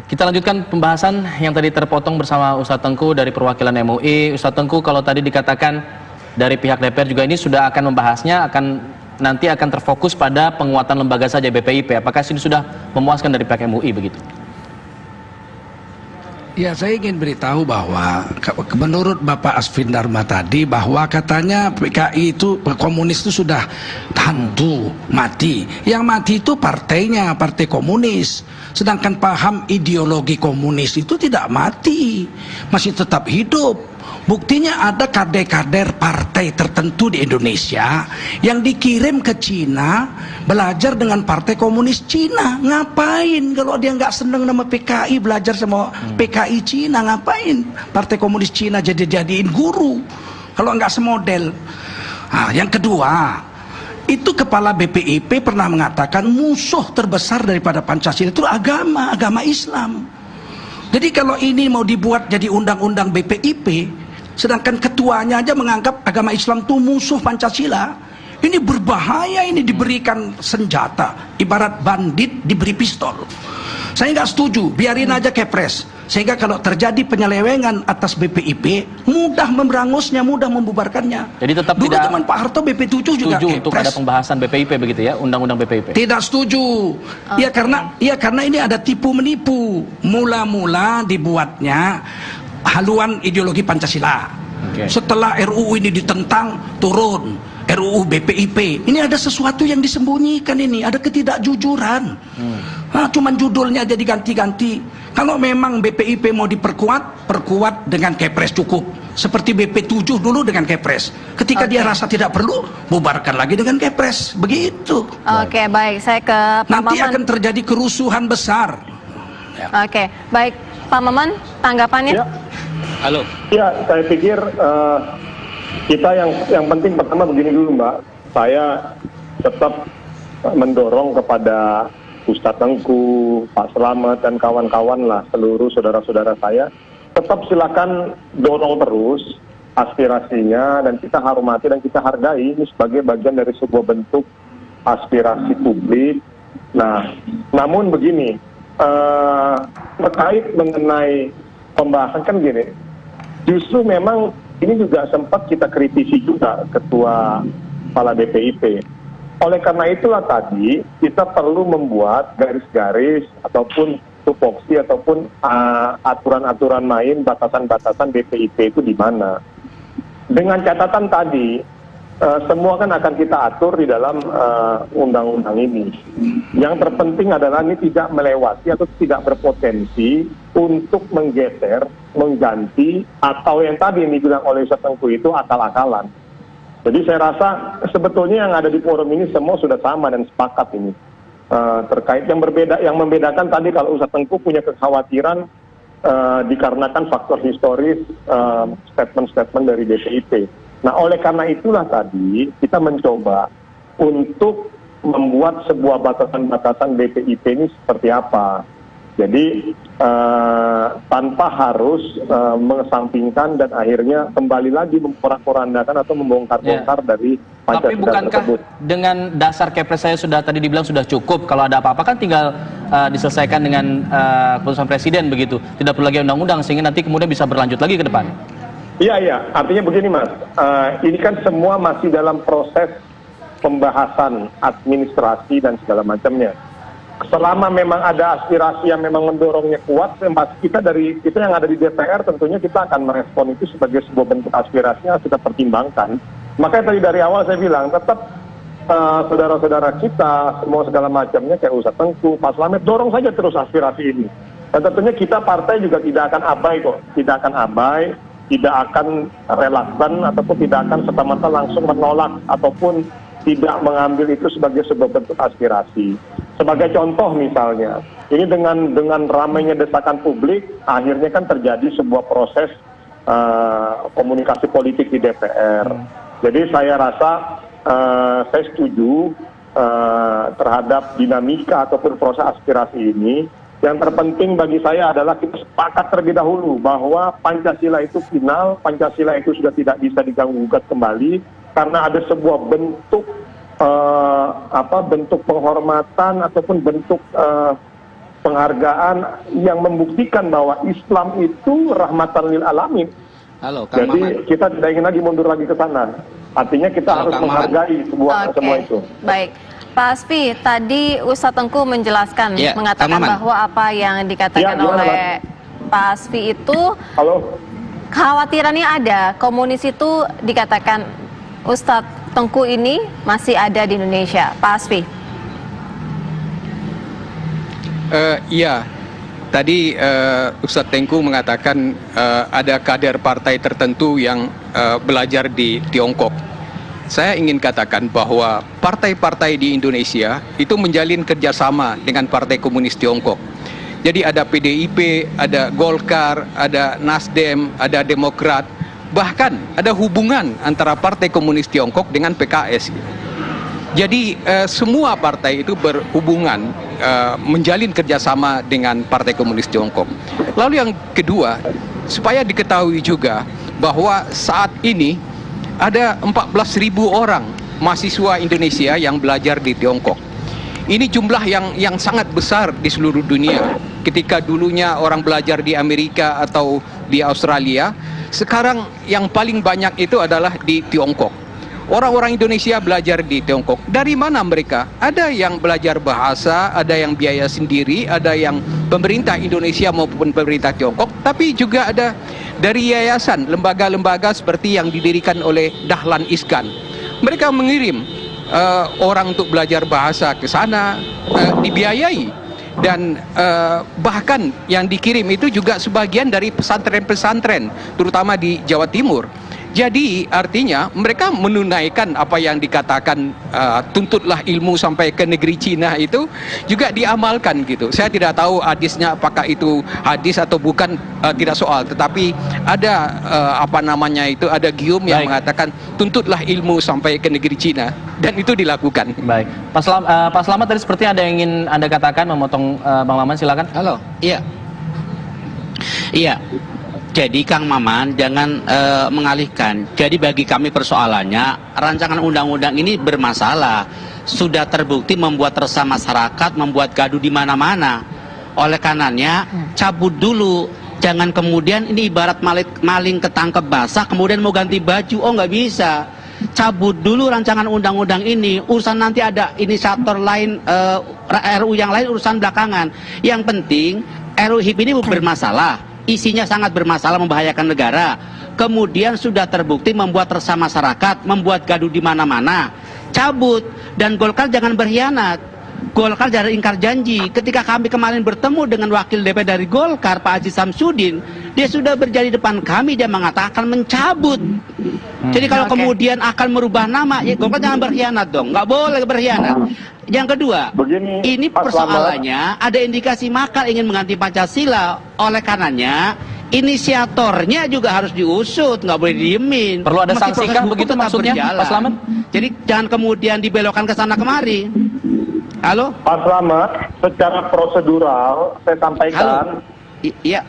Kita lanjutkan pembahasan yang tadi terpotong bersama Ustadz Tengku dari perwakilan MUI. Ustadz Tengku, kalau tadi dikatakan dari pihak DPR juga ini sudah akan membahasnya, nanti akan terfokus pada penguatan lembaga saja BPIP. Apakah ini sudah memuaskan dari pihak MUI begitu? Ya, saya ingin beritahu bahwa menurut Bapak Asfindharma tadi bahwa katanya PKI itu komunis itu sudah hantu, mati. Yang mati itu partainya, partai komunis. Sedangkan paham ideologi komunis itu tidak mati, masih tetap hidup. Buktinya ada kader-kader partai tertentu di Indonesia yang dikirim ke Cina belajar dengan partai komunis Cina. Ngapain kalau dia nggak seneng nama PKI, belajar sama PKI Cina? Ngapain partai komunis Cina jadiin guru kalau nggak semodel? Nah, yang kedua, itu kepala BPIP pernah mengatakan musuh terbesar daripada Pancasila itu agama Islam. Jadi kalau ini mau dibuat jadi undang-undang BPIP, sedangkan ketuanya aja menganggap agama Islam itu musuh Pancasila, ini berbahaya. Ini diberikan senjata, ibarat bandit diberi pistol. Saya nggak setuju, biarin aja Kepres, sehingga kalau terjadi penyelewengan atas BPIP mudah memberangusnya, mudah membubarkannya. Jadi tetap dulu tidak zaman Pak Harto BP7 juga setuju untuk ada pembahasan BPIP begitu ya, undang-undang BPIP. Tidak setuju. Ya karena ini ada tipu menipu. Mula-mula dibuatnya haluan ideologi Pancasila. Setelah RUU ini ditentang, turun RUU BPIP. Ini ada sesuatu yang disembunyikan, ini ada ketidakjujuran. Cuman judulnya aja diganti-ganti. Kalau memang BPIP mau diperkuat, perkuat dengan Kepres cukup. Seperti BP7 dulu dengan Kepres. Ketika dia rasa tidak perlu, bubarkan lagi dengan Kepres. Begitu. Oke, baik. Saya ke Pak Nanti Maman. akan terjadi kerusuhan besar. Oke, baik. Pak Maman, tanggapannya? Ya. Halo. Ya, saya pikir kita yang penting pertama begini dulu, Mbak. Saya tetap mendorong kepada Ustadz Tengku, Pak Slamet, dan kawan-kawan lah, seluruh saudara-saudara saya, tetap silakan dorong terus aspirasinya, dan kita hormati dan kita hargai ini sebagai bagian dari sebuah bentuk aspirasi publik. Nah, namun begini, terkait mengenai pembahasan kan gini, justru memang ini juga sempat kita kritisi juga Ketua Kepala BPIP. Oleh karena itulah tadi kita perlu membuat garis-garis ataupun tupoksi ataupun aturan-aturan main, batasan-batasan BPIP itu di mana. Dengan catatan tadi, semua kan akan kita atur di dalam undang-undang ini. Yang terpenting adalah ini tidak melewati atau tidak berpotensi untuk menggeser, mengganti, atau yang tadi yang dibilang oleh Ustadz Tengku itu akal-akalan. Jadi saya rasa sebetulnya yang ada di forum ini semua sudah sama dan sepakat ini. Terkait yang membedakan tadi kalau Ustadz Tengku punya kekhawatiran dikarenakan faktor historis statement-statement dari BPIP. Nah, oleh karena itulah tadi kita mencoba untuk membuat sebuah batasan-batasan BPIP ini seperti apa. Jadi tanpa harus mengesampingkan dan akhirnya kembali lagi memporak-porandakan atau membongkar-bongkar dari Pancasila. Tapi bukankah tersebut dengan dasar Kepres saya sudah tadi dibilang sudah cukup, kalau ada apa-apa kan tinggal diselesaikan dengan keputusan Presiden begitu, tidak perlu lagi undang-undang sehingga nanti kemudian bisa berlanjut lagi ke depan. Iya, artinya begini Mas, ini kan semua masih dalam proses pembahasan administrasi dan segala macamnya. Selama memang ada aspirasi yang memang mendorongnya kuat, kita yang ada di DPR tentunya kita akan merespon itu sebagai sebuah bentuk aspirasi yang kita pertimbangkan. Makanya tadi dari awal saya bilang tetap saudara-saudara kita semua segala macamnya kayak Ustadz Tengku, Pak Slamet, dorong saja terus aspirasi ini. Dan tentunya kita partai juga tidak akan abai kok, tidak akan relaksan ataupun tidak akan serta-merta langsung menolak ataupun tidak mengambil itu sebagai sebuah bentuk aspirasi. Sebagai contoh misalnya, ini dengan ramainya desakan publik, akhirnya kan terjadi sebuah proses komunikasi politik di DPR. Jadi saya rasa saya setuju terhadap dinamika ataupun proses aspirasi ini. Yang terpenting bagi saya adalah kita sepakat terlebih dahulu bahwa Pancasila itu final, Pancasila itu sudah tidak bisa diganggu-gugat kembali karena ada sebuah bentuk bentuk penghormatan ataupun bentuk penghargaan yang membuktikan bahwa Islam itu rahmatan lil alamin. Halo, Kang Jadi Maman. kita tidak ingin lagi mundur lagi ke sana. Artinya kita Halo, harus Kang Maman. menghargai semua itu. Baik. Pak Asfi, tadi Ustadz Tengku menjelaskan, Ya, mengatakan Kang Maman. bahwa apa yang dikatakan Ya, gimana, oleh Pak Asfi itu Halo. khawatirannya ada. Komunis itu dikatakan Ustadz Tengku ini masih ada di Indonesia. Pak Asfi. Iya, tadi Ustadz Tengku mengatakan ada kader partai tertentu yang belajar di Tiongkok. Saya ingin katakan bahwa partai-partai di Indonesia itu menjalin kerjasama dengan Partai Komunis Tiongkok. Jadi ada PDIP, ada Golkar, ada Nasdem, ada Demokrat, bahkan ada hubungan antara Partai Komunis Tiongkok dengan PKS. Jadi semua partai itu berhubungan menjalin kerjasama dengan Partai Komunis Tiongkok. Lalu yang kedua, supaya diketahui juga bahwa saat ini ada 14.000 orang mahasiswa Indonesia yang belajar di Tiongkok. Ini jumlah yang sangat besar di seluruh dunia. Ketika dulunya orang belajar di Amerika atau di Australia, sekarang yang paling banyak itu adalah di Tiongkok. Orang-orang Indonesia belajar di Tiongkok. Dari mana mereka? Ada yang belajar bahasa, ada yang biaya sendiri, ada yang pemerintah Indonesia maupun pemerintah Tiongkok, tapi juga ada dari yayasan, lembaga-lembaga seperti yang didirikan oleh Dahlan Iskan. Mereka mengirim orang untuk belajar bahasa ke sana, dibiayai. Dan bahkan yang dikirim itu juga sebagian dari pesantren-pesantren, terutama di Jawa Timur. Jadi artinya mereka menunaikan apa yang dikatakan tuntutlah ilmu sampai ke negeri Cina itu juga diamalkan gitu. Saya tidak tahu hadisnya apakah itu hadis atau bukan, tidak soal. Tetapi ada ada gium yang mengatakan tuntutlah ilmu sampai ke negeri Cina, dan itu dilakukan. Baik, Pak Slamet tadi seperti ada yang ingin Anda katakan, memotong Bang Maman, silakan. Halo, iya. Iya. Jadi Kang Maman jangan mengalihkan. Jadi bagi kami persoalannya rancangan undang-undang ini bermasalah. Sudah terbukti membuat resah masyarakat, membuat gaduh di mana-mana. Oleh karenanya cabut dulu. Jangan kemudian ini ibarat maling ketangkep basah kemudian mau ganti baju. Oh, nggak bisa. Cabut dulu rancangan undang-undang ini. Urusan nanti ada inisiator lain, RU yang lain urusan belakangan. Yang penting RU HIP ini bermasalah. Isinya sangat bermasalah, membahayakan negara. Kemudian sudah terbukti membuat resah masyarakat, membuat gaduh di mana-mana. Cabut. Dan Golkar jangan berkhianat. Golkar jangan ingkar janji. Ketika kami kemarin bertemu dengan wakil DPR dari Golkar, Pak Haji Samsudin, dia sudah berjanji depan kami, dia mengatakan mencabut. Jadi kalau kemudian akan merubah nama, ya Golkar jangan berkhianat dong. Nggak boleh berkhianat. Yang kedua, ini persoalannya ada indikasi makar ingin mengganti Pancasila. Oleh karenanya inisiatornya juga harus diusut, nggak boleh diemin. Perlu ada sanksi kah begitu maksudnya, Pak Slamet? Jadi jangan kemudian dibelokkan ke sana kemari. Halo? Pak Slamet, secara prosedural saya sampaikan. Halo? Iya.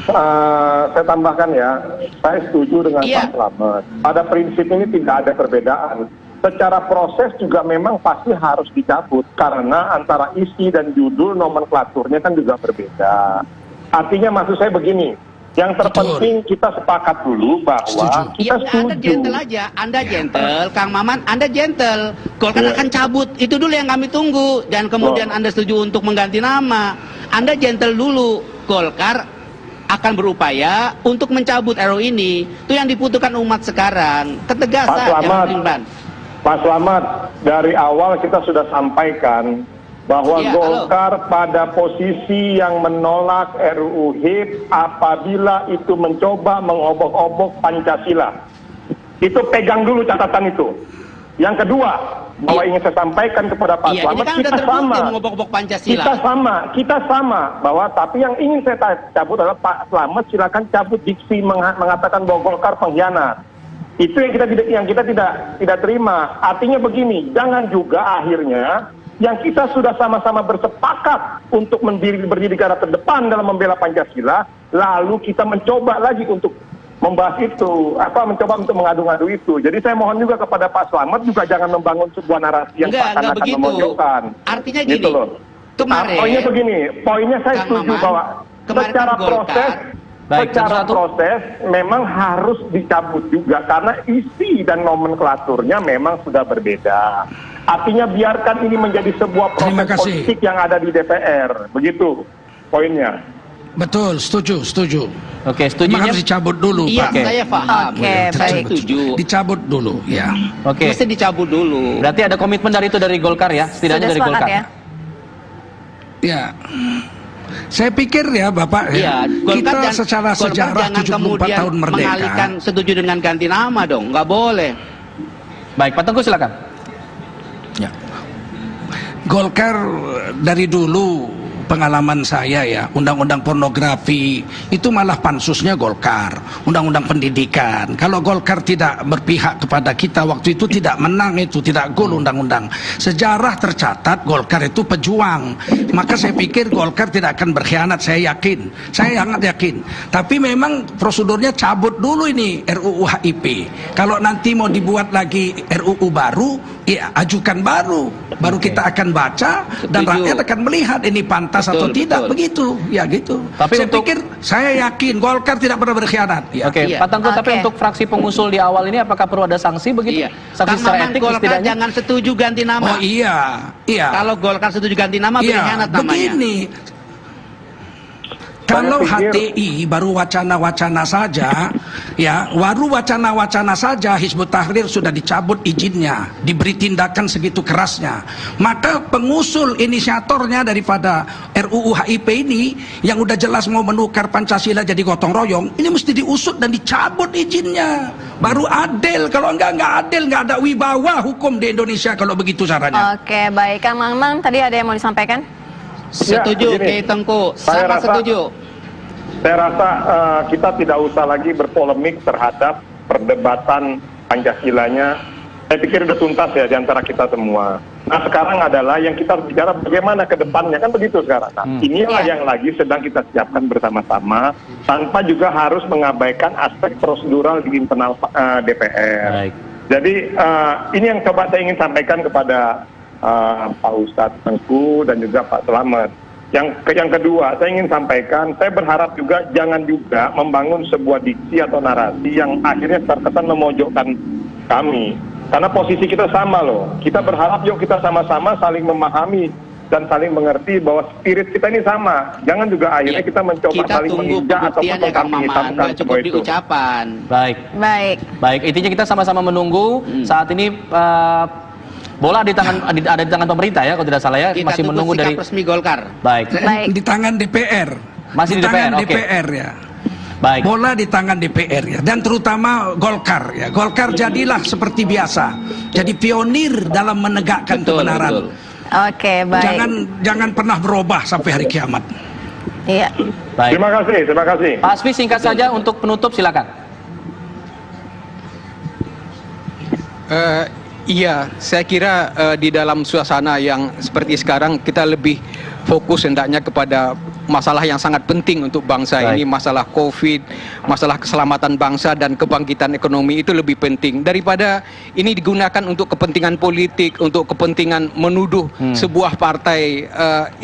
Saya tambahkan ya, saya setuju dengan Pak Slamet. Pada prinsip ini tidak ada perbedaan. Secara proses juga memang pasti harus dicabut karena antara isi dan judul nomenklaturnya kan juga berbeda. Artinya maksud saya begini, yang terpenting kita sepakat dulu bahwa kita setuju. Anda gentle aja, Anda gentle, Kang Maman, Anda gentle. Golkar akan cabut, itu dulu yang kami tunggu. Dan kemudian Anda setuju untuk mengganti nama. Anda gentle dulu, Golkar akan berupaya untuk mencabut RU ini. Itu yang dibutuhkan umat sekarang. Ketegasan, Pak Slamet, dari awal kita sudah sampaikan bahwa Golkar pada posisi yang menolak RUU HIP apabila itu mencoba mengobok-obok Pancasila. Itu pegang dulu catatan itu. Yang kedua, bahwa ingin saya sampaikan kepada Pak Slamet, kan kita sama. Kita sama bahwa tapi yang ingin saya cabut adalah Pak Slamet silakan cabut diksi mengatakan bahwa Golkar pengkhianat. Itu yang kita tidak terima. Artinya begini, jangan juga akhirnya yang kita sudah sama-sama bersepakat untuk berdiri garda terdepan dalam membela Pancasila, lalu kita mencoba lagi untuk membahas itu, mencoba untuk mengadu-ngadu itu. Jadi saya mohon juga kepada Pak Slamet juga jangan membangun sebuah narasi yang seakan-akan memojokkan. Artinya gini, Kemarin, poinnya begini, poinnya saya Kang setuju Maman, bahwa kemarin secara kan Golkar- proses, Baik, secara satu-satu. proses memang harus dicabut juga karena isi dan nomenklaturnya memang sudah berbeda. Artinya biarkan ini menjadi sebuah Terima proses kasih. politik yang ada di DPR, begitu poinnya. Betul, setuju. Oke, Memang setujunya. harus dicabut dulu, iya Pak. saya paham. Oke, saya baik. setuju. Dicabut dulu, ya. Oke. Mesti dicabut dulu. Berarti ada komitmen dari itu dari Golkar ya, setidaknya Sudah dari sepakat Golkar. ya? Ya. Saya pikir ya Bapak, Iya, kita secara sejarah jangan 74 kemudian tahun merdeka. mengalihkan setuju dengan ganti nama dong, nggak boleh. Baik, Pak Tengku silakan. Ya. Golkar dari dulu pengalaman saya ya, undang-undang pornografi itu malah pansusnya Golkar, undang-undang pendidikan. Kalau Golkar tidak berpihak kepada kita waktu itu tidak menang, itu tidak gol undang-undang. Sejarah tercatat Golkar itu pejuang. Maka saya pikir Golkar tidak akan berkhianat, saya yakin. Saya sangat yakin. Tapi memang prosedurnya cabut dulu ini RUU HIP. Kalau nanti mau dibuat lagi RUU baru, ya ajukan baru. Baru kita akan baca dan Setuju. rakyat akan melihat ini pantas atau Betul, tidak, betul. begitu. Ya gitu. Tapi saya untuk- pikir, saya yakin Golkar tidak pernah berkhianat. Ya. Oke, Iya. Pak Tengku, tapi Oke. untuk fraksi pengusul di awal ini apakah perlu ada sanksi begitu? Iya. Sanksi Kang secara Maman, etik Golkar setidaknya? jangan setuju ganti nama. Oh iya, iya. Kalau Golkar setuju ganti nama, Iya, berkhianat namanya. begini. Kalau pikir- HTI baru wacana-wacana saja, ya, baru wacana-wacana saja Hizbut Tahrir sudah dicabut izinnya, diberi tindakan segitu kerasnya. Maka pengusul inisiatornya daripada RUU HIP ini yang udah jelas mau menukar Pancasila jadi gotong royong, ini mesti diusut dan dicabut izinnya. Baru adil, kalau enggak adil, enggak ada wibawa hukum di Indonesia kalau begitu caranya. Oke, baik. Kang Maman, tadi ada yang mau disampaikan? Setuju, Ya, begini. Kiai Tengku. Saya Sama rasa- setuju. Saya rasa kita tidak usah lagi berpolemik terhadap perdebatan Pancasilanya. Saya pikir sudah tuntas ya di antara kita semua. Nah sekarang adalah yang kita harus bicara bagaimana ke depannya, kan begitu sekarang. Nah, inilah Iya. yang lagi sedang kita siapkan bersama-sama tanpa juga harus mengabaikan aspek prosedural di internal DPR. Baik. Jadi ini yang coba saya ingin sampaikan kepada Pak Ustadz Tengku dan juga Pak Selamet. Yang kedua, saya ingin sampaikan, saya berharap juga jangan juga membangun sebuah diksi atau narasi yang akhirnya terkesan memojokkan kami. Karena posisi kita sama loh. Kita berharap yuk kita sama-sama saling memahami dan saling mengerti bahwa spirit kita ini sama. Jangan juga akhirnya Iya. kita mencoba Kita saling tunggu menginjak ataupun pembuktiannya, Kang Maman. menghitamkan Nggak cukup semua di itu. ucapan. Baik. Baik. Baik, intinya kita sama-sama menunggu. Saat ini bola ada di tangan pemerintah ya, kalau tidak salah ya. Kita Masih tunggu menunggu sikap dari. resmi Golkar. Baik. Baik. Di tangan DPR. Masih di tangan DPR, oke. DPR ya. Baik. Bola di tangan DPR ya, dan terutama Golkar ya. Golkar jadilah seperti biasa, jadi pionir dalam menegakkan Betul, kebenaran. betul. Oke, baik. Jangan pernah berubah sampai hari kiamat. Iya. Baik. Terima kasih, terima kasih. Pak Asfi singkat saja untuk penutup silakan. Iya, saya kira di dalam suasana yang seperti sekarang kita lebih fokus hendaknya kepada masalah yang sangat penting untuk bangsa Baik. ini, masalah COVID, masalah keselamatan bangsa dan kebangkitan ekonomi itu lebih penting daripada ini digunakan untuk kepentingan politik, untuk kepentingan menuduh sebuah partai.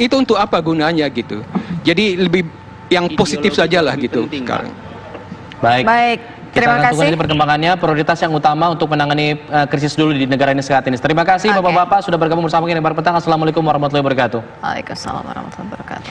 Itu untuk apa gunanya gitu? Jadi lebih yang positif Ideologi sajalah lebih gitu penting, sekarang. Baik. Baik. Kita Terima akan tunggu kasih. nanti perkembangannya. Prioritas yang utama untuk menangani krisis dulu di negara ini saat ini. Terima kasih Oke. Bapak-Bapak sudah bergabung bersama kami di Bar Petang. Assalamualaikum warahmatullahi wabarakatuh. Waalaikumsalam warahmatullahi wabarakatuh.